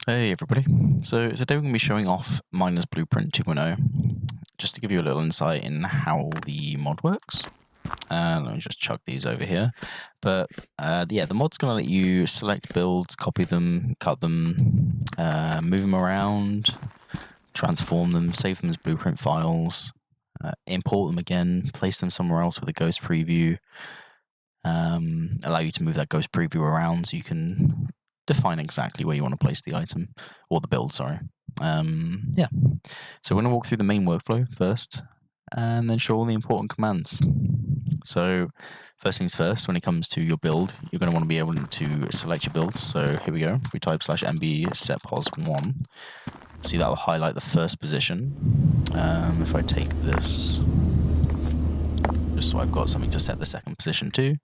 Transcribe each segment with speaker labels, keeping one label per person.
Speaker 1: Hey everybody. So today we're going to be showing off Miner's Blueprint 2.0, just to give you a little insight in how the mod works. Let me just chuck these over here. But yeah, the mod's going to let you select builds, copy them, cut them, move them around, transform them, save them as blueprint files, import them again, place them somewhere else with a ghost preview, allow you to move that ghost preview around so you can define exactly where you want to place the item, or the build, sorry. Yeah, so we're going to walk through the main workflow first, and then show all the important commands. So first things first, when it comes to your build, you're going to want to be able to select your build. So here we go, if we type /mb set pos 1, see that will highlight the first position. If I take this, just so I've got something to set the second position to.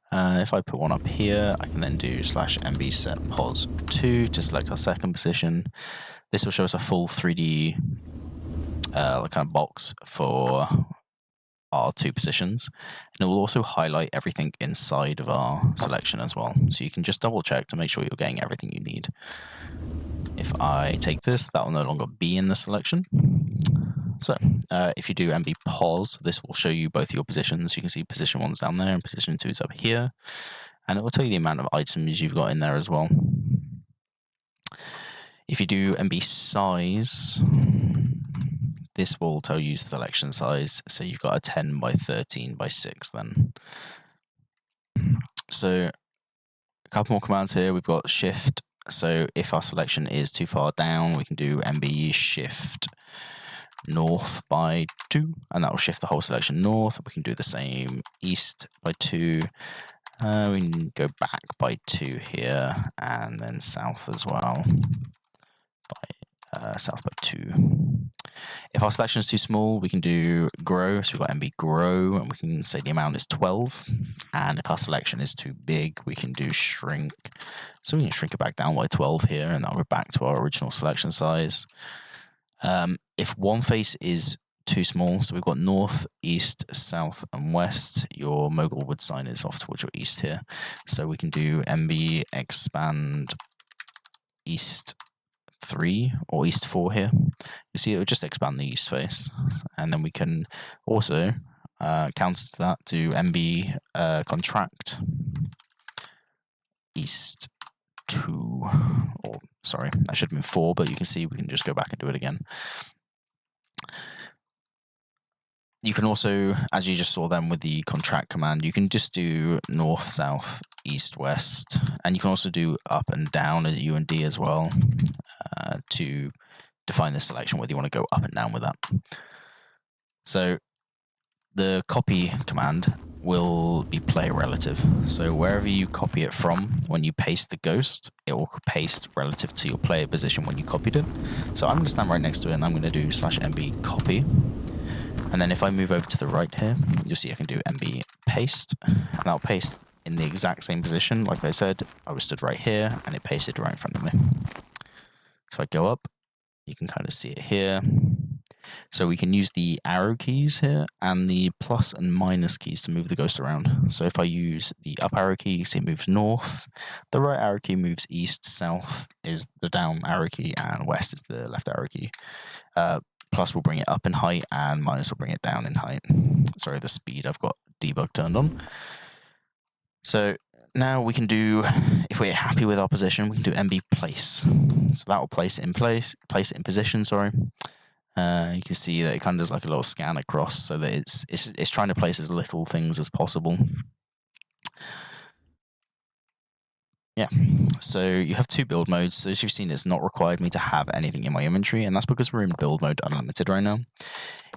Speaker 1: If I put one up here, I can then do /mb set pos 2 to select our second position. This will show us a full 3D kind of box for our two positions, and it will also highlight everything inside of our selection as well. So you can just double check to make sure you're getting everything you need. If I take this, that will no longer be in the selection. So if you do MB pos, this will show you both your positions. You can see position 1's down there and position 2 is up here. And it will tell you the amount of items you've got in there as well. If you do MB size, this will tell you selection size. So you've got a 10 by 13 by 6 then. So a couple more commands here. We've got shift. So if our selection is too far down, we can do MB shift north by 2, and that will shift the whole selection north. We can do the same east by 2. We can go back by 2 here, and then south as well by south by 2. If our selection is too small, we can do grow. So we've got MB grow, and we can say the amount is 12. And if our selection is too big, we can do shrink. So we can shrink it back down by 12 here, and that'll go back to our original selection size. If one face is too small, so we've got north, east, south, and west, your Mogul would sign this off towards your east here. So we can do MB expand east 3 or east 4 here. You see it would just expand the east face. And then we can also counter to that to MB contract east 2, or sorry, that should have been 4, but you can see we can just go back and do it again. You can also, as you just saw then with the contract command, you can just do north, south, east, west, and you can also do up and down at U and D as well to define the selection, whether you want to go up and down with that. So the copy command will be player relative. So wherever you copy it from, when you paste the ghost, it will paste relative to your player position when you copied it. So I'm going to stand right next to it, and I'm going to do /mb copy. And then if I move over to the right here, you'll see I can do MB paste, and that'll paste in the exact same position. Like I said, I was stood right here, and it pasted right in front of me. So I go up, you can kind of see it here. So we can use the arrow keys here and the plus and minus keys to move the ghost around. So if I use the up arrow key, you see it moves north, the right arrow key moves east, south is the down arrow key, and west is the left arrow key. Plus will bring it up in height, and minus will bring it down in height. Sorry, the speed, I've got debug turned on. So now we can do, if we're happy with our position, we can do MB place. So that will place it in place it in position, sorry. You can see that it kind of does like a little scan across, so that it's trying to place as little things as possible. Yeah, so you have two build modes. So as you've seen, it's not required me to have anything in my inventory, and that's because we're in build mode unlimited right now.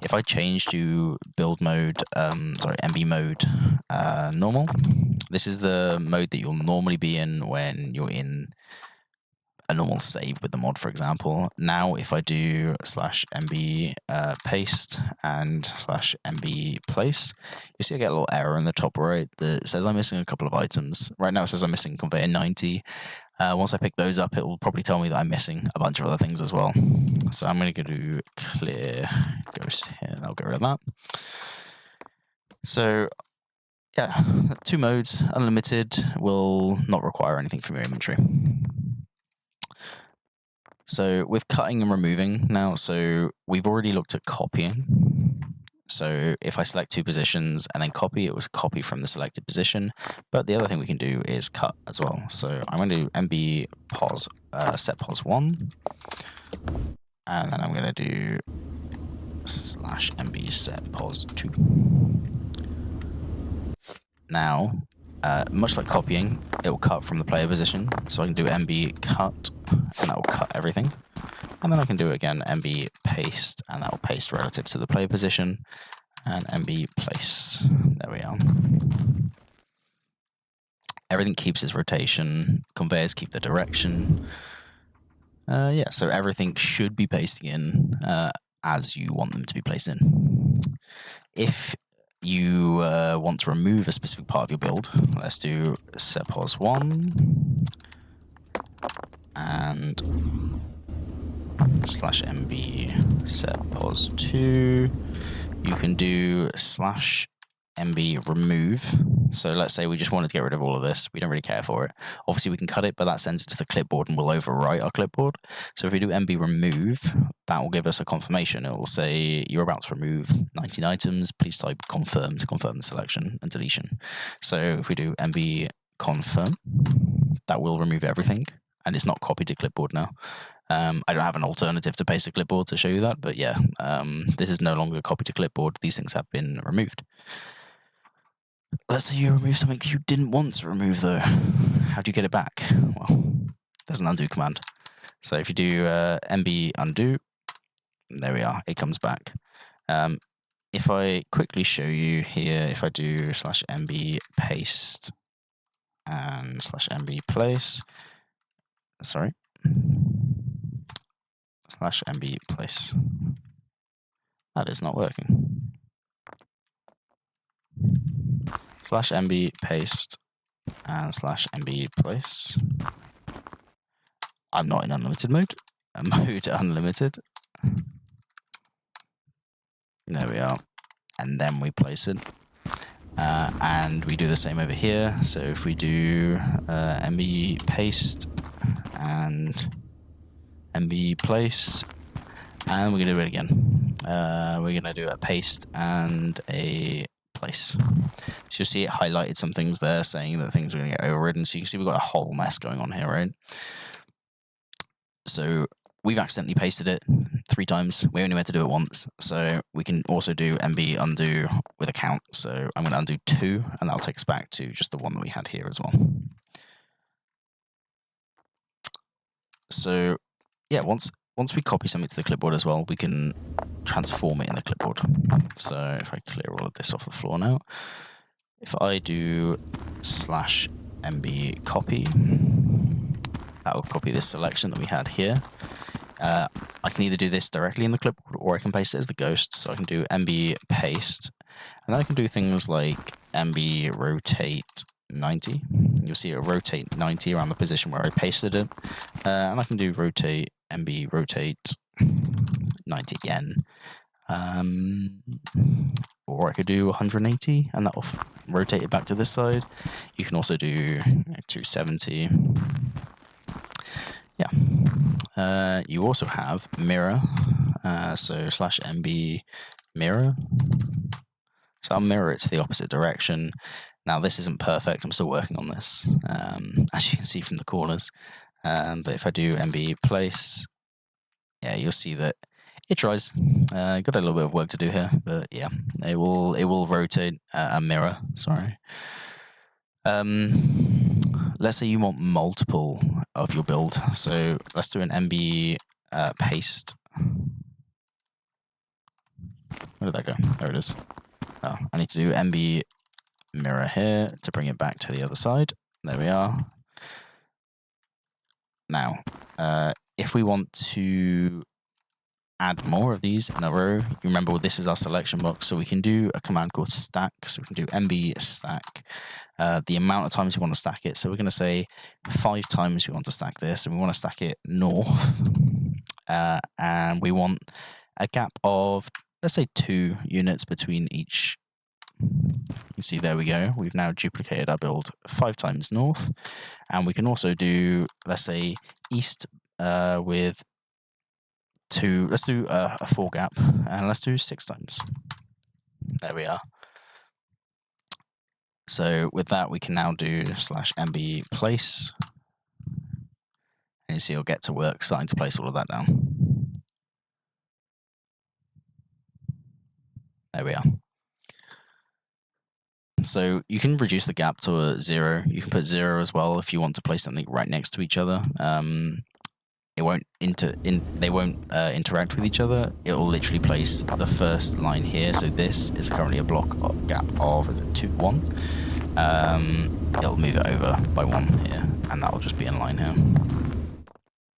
Speaker 1: If I change to build mode, MB mode normal, this is the mode that you'll normally be in when you're in a normal save with the mod, for example. Now, if I do /mb paste and /mb place, you see I get a little error in the top right that says I'm missing a couple of items. Right now it says I'm missing conveyor 90. Once I pick those up, it will probably tell me that I'm missing a bunch of other things as well. So I'm going to go to clear ghost here, and I'll get rid of that. So yeah, 2 modes, unlimited, will not require anything from your inventory. So with cutting and removing now, so we've already looked at copying. So if I select two positions and then copy, it was copy from the selected position. But the other thing we can do is cut as well. So I'm going to do MB pos set pos 1, and then I'm going to do /MB set pos 2. Now, much like copying, it will cut from the player position. So I can do MB cut, and that will cut everything. And then I can do again MB paste, and that will paste relative to the player position. And MB place. There we are. Everything keeps its rotation. Conveyors keep the direction. Yeah, so everything should be pasting in as you want them to be placed in. If you want to remove a specific part of your build, let's do set pos 1 and /MB set pos 2. You can do /MB remove. So let's say we just wanted to get rid of all of this. We don't really care for it. Obviously, we can cut it, but that sends it to the clipboard and will overwrite our clipboard. So if we do MB remove, that will give us a confirmation. It will say you're about to remove 19 items. Please type confirm to confirm the selection and deletion. So if we do MB confirm, that will remove everything, and it's not copied to clipboard now. I don't have an alternative to paste to clipboard to show you that, but yeah, this is no longer copied to clipboard. These things have been removed. Let's say you remove something you didn't want to remove, though. How do you get it back? Well, there's an undo command. So if you do MB undo, there we are, it comes back. If I quickly show you here, if I do /MB paste and /MB place, sorry, /MB place, that is not working. /MB paste and /MB place. I'm not in unlimited mode. Mode unlimited. There we are. And then we place it. And we do the same over here. So if we do MB paste and MB place, and we're going to do it again. We're going to do a paste and a place. So you'll see it highlighted some things there saying that things are going to get overridden. So you can see we've got a whole mess going on here, right? So we've accidentally pasted it 3 times. We only meant to do it once. So we can also do MB undo with a count. So I'm going to undo 2, and that'll take us back to just the one that we had here as well. So yeah, once we copy something to the clipboard as well, we can transform it in the clipboard. So if I clear all of this off the floor now, if I do /MB copy, that will copy this selection that we had here. I can either do this directly in the clipboard, or I can paste it as the ghost. So I can do MB paste, and then I can do things like MB rotate 90. You'll see it rotate 90 around the position where I pasted it. And I can do rotate MB rotate 90 again. Or I could do 180, and that will rotate it back to this side. You can also do 270. Yeah. You also have mirror. So /MB mirror. So I'll mirror it to the opposite direction. Now this isn't perfect. I'm still working on this, as you can see from the corners. But if I do MB place, yeah, you'll see that it tries. Got a little bit of work to do here, but yeah, it will rotate a mirror. Sorry. Let's say you want multiple of your build. So let's do an MB paste. Where did that go? There it is. Oh, I need to do MB mirror here to bring it back to the other side. There we are. Now, if we want to add more of these in a row, you remember this is our selection box, so we can do a command called stack. So we can do MB stack, the amount of times we want to stack it. So we're going to say 5 times we want to stack this, and we want to stack it north, and we want a gap of, let's say, 2 units between each. You see, there we go. We've now duplicated our build 5 times north, and we can also do, let's say, east with let's do a 4 gap, and let's do 6 times. There we are. So with that, we can now do /mb place, and you see you'll get to work starting to place all of that down. There we are. So you can reduce the gap to a 0. You can put 0 as well if you want to place something right next to each other. It won't they won't interact with each other. It will literally place the first line here. So this is currently a block gap of 1. It'll move it over by 1 here, and that will just be in line here.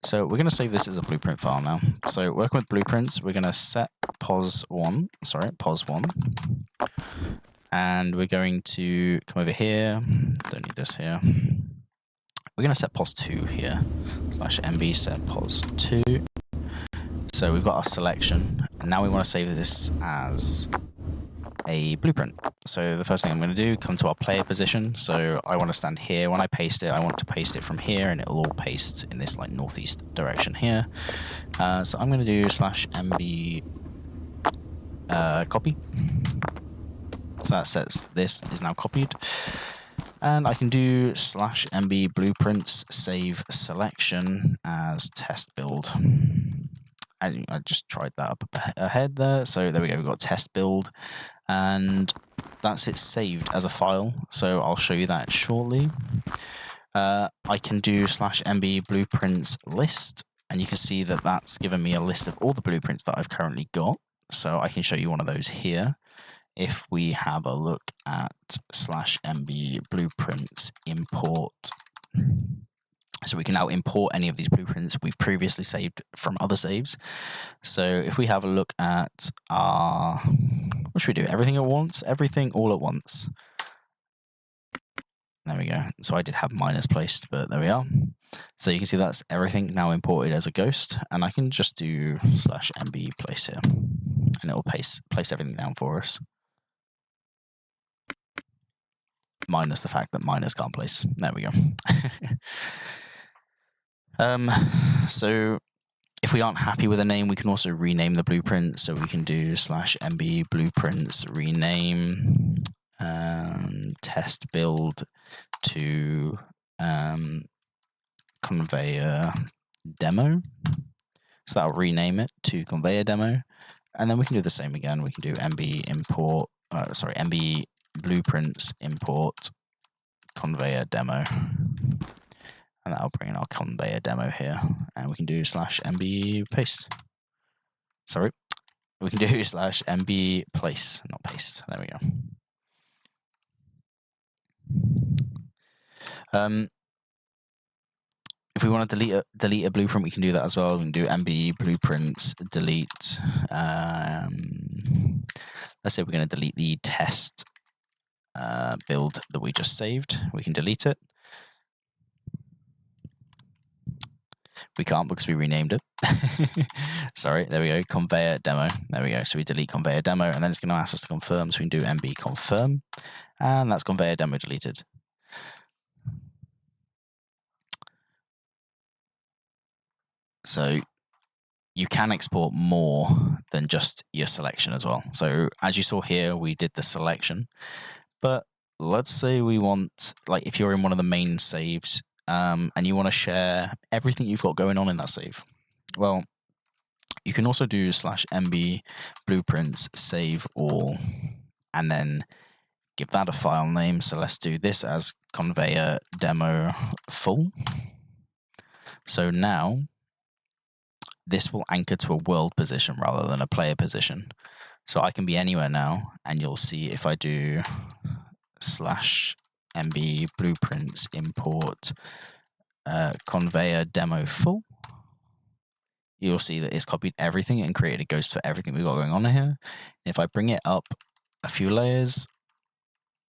Speaker 1: So we're going to save this as a blueprint file now. So working with blueprints, we're going to set pos 1, and we're going to come over here. Don't need this here. We're going to set pos 2 here. /mb set pos 2. So we've got our selection, and now we want to save this as a blueprint. So the first thing I'm going to do, come to our player position. So I want to stand here. When I paste it, I want to paste it from here, and it'll all paste in this like northeast direction here. So I'm going to do /mb copy. So that says this is now copied. And I can do /mb blueprints save selection as test build. I just tried that up ahead there. So there we go, we've got test build, and that's it saved as a file. So I'll show you that shortly. I can do /mb blueprints list, and you can see that that's given me a list of all the blueprints that I've currently got. So I can show you one of those here. If we have a look at /mb blueprints import, so we can now import any of these blueprints we've previously saved from other saves. So if we have a look at our, what should we do? Everything at once? Everything all at once. There we go. So I did have minus placed, but there we are. So you can see that's everything now imported as a ghost, and I can just do /mb place here, and it will place everything down for us. Minus the fact that minus can't place. There we go. So if we aren't happy with a name, we can also rename the blueprint. So we can do /mb blueprints rename test build to conveyor demo. So that'll rename it to conveyor demo, and then we can do the same again. We can do mb blueprints import conveyor demo, and that'll bring in our conveyor demo here, and we can do /mb paste. Sorry, we can do /mb place, not paste. There we go. If we want to delete a blueprint, we can do that as well. We can do mb blueprints delete. Let's say we're going to delete the test build that we just saved. We can delete it. We can't because we renamed it. Sorry, there we go. Conveyor demo. There we go. So we delete conveyor demo, and then it's going to ask us to confirm. So we can do mb confirm, and that's conveyor demo deleted. So you can export more than just your selection as well. So as you saw here, we did the selection, but let's say we want, like if you're in one of the main saves and you want to share everything you've got going on in that save, well, you can also do /mb blueprints save all, and then give that a file name. So let's do this as conveyor demo full. So now this will anchor to a world position rather than a player position. So I can be anywhere now, and you'll see if I do /mb blueprints import conveyor demo full, you'll see that it's copied everything and created a ghost for everything we've got going on here. If I bring it up a few layers,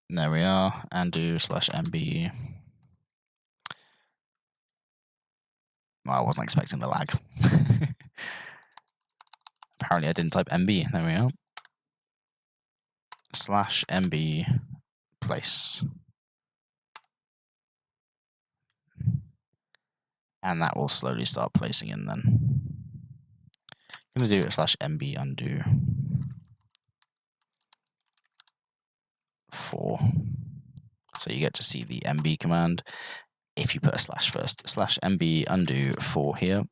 Speaker 1: there we are, and do /mb. Well, I wasn't expecting the lag. Apparently I didn't type MB. There we are. /mb place. And that will slowly start placing in then. I'm going to do /mb undo 4. So you get to see the mb command if you put a slash first. /mb undo 4 here.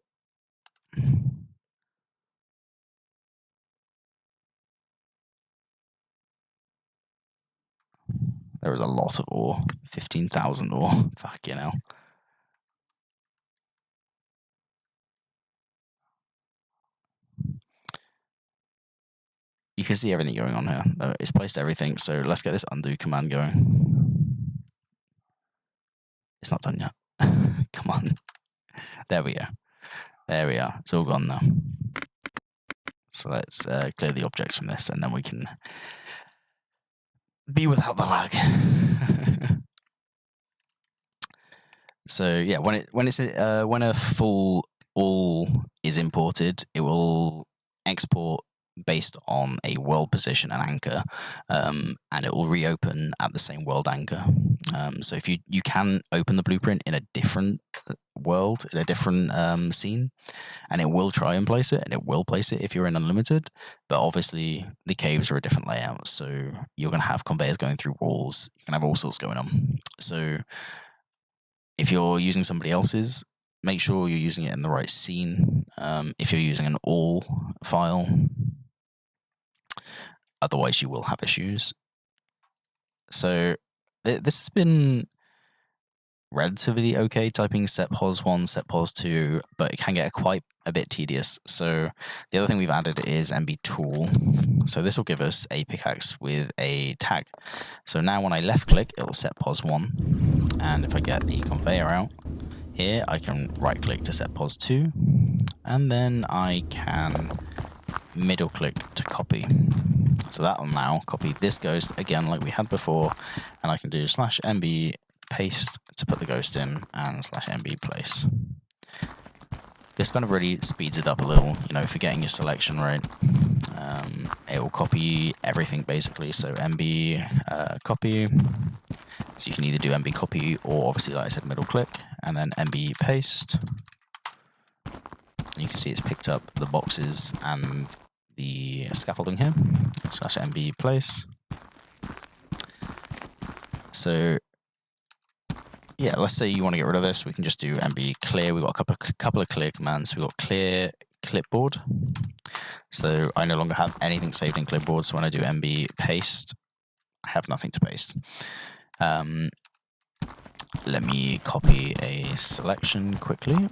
Speaker 1: There is a lot of ore, 15,000 ore, fucking hell. You can see everything going on here. It's placed everything, so let's get this undo command going. It's not done yet. Come on. There we go. There we are. It's all gone now. So let's clear the objects from this, and then we can be without the lag. So yeah, when a full all is imported, it will export based on a world position and anchor, and it will reopen at the same world anchor. So if you can open the blueprint in a different world, in a different scene, and it will try and place it, and it will place it if you're in unlimited, but obviously the caves are a different layout, so you're going to have conveyors going through walls, you can have all sorts going on. So if you're using somebody else's, make sure you're using it in the right scene. If you're using an all file, otherwise you will have issues. So this has been relatively okay typing setpos1, setpos2, but it can get quite a bit tedious. So the other thing we've added is mb tool. So this will give us a pickaxe with a tag. So now when I left click, it'll setpos1, and if I get the conveyor out here, I can right click to setpos2, and then I can middle click to copy. So that will now copy this ghost again like we had before, and I can do /mb paste to put the ghost in, and /mb place. This kind of really speeds it up a little, you know, for getting your selection right. It will copy everything basically, so mb copy. So you can either do mb copy or obviously, like I said, middle click, and then mb paste. You can see it's picked up the boxes and the scaffolding here, /mb place. So yeah, let's say you want to get rid of this, we can just do mb clear. We've got a couple of clear commands. We've got clear clipboard. So I no longer have anything saved in clipboard. So when I do mb paste, I have nothing to paste. Let me copy a selection quickly.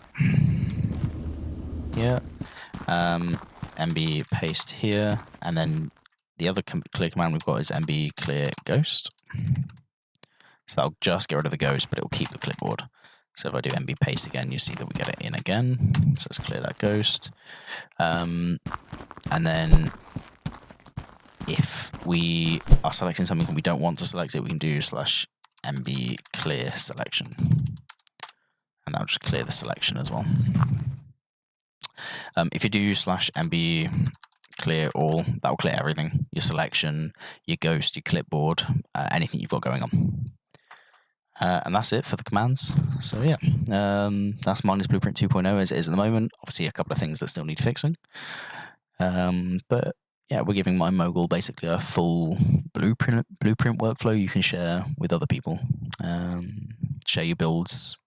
Speaker 1: Here, mb paste here, and then the other clear command we've got is mb clear ghost. So that'll just get rid of the ghost, but it will keep the clipboard. So if I do mb paste again, you see that we get it in again. So let's clear that ghost. And then if we are selecting something and we don't want to select it, we can do /mb clear selection. And that'll just clear the selection as well. If you do /mb clear all, that will clear everything. Your selection, your ghost, your clipboard, anything you've got going on. And that's it for the commands. So yeah, that's Miners Blueprint 2.0 as it is at the moment. Obviously a couple of things that still need fixing. But yeah, we're giving MineMogul basically a full blueprint workflow you can share with other people. Share your builds,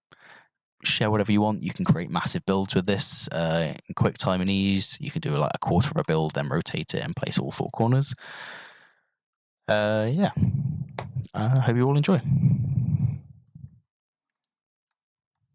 Speaker 1: share whatever you want. You can create massive builds with this in quick time and ease. You can do like a quarter of a build, then rotate it and place all 4 corners. Yeah, I hope you all enjoy.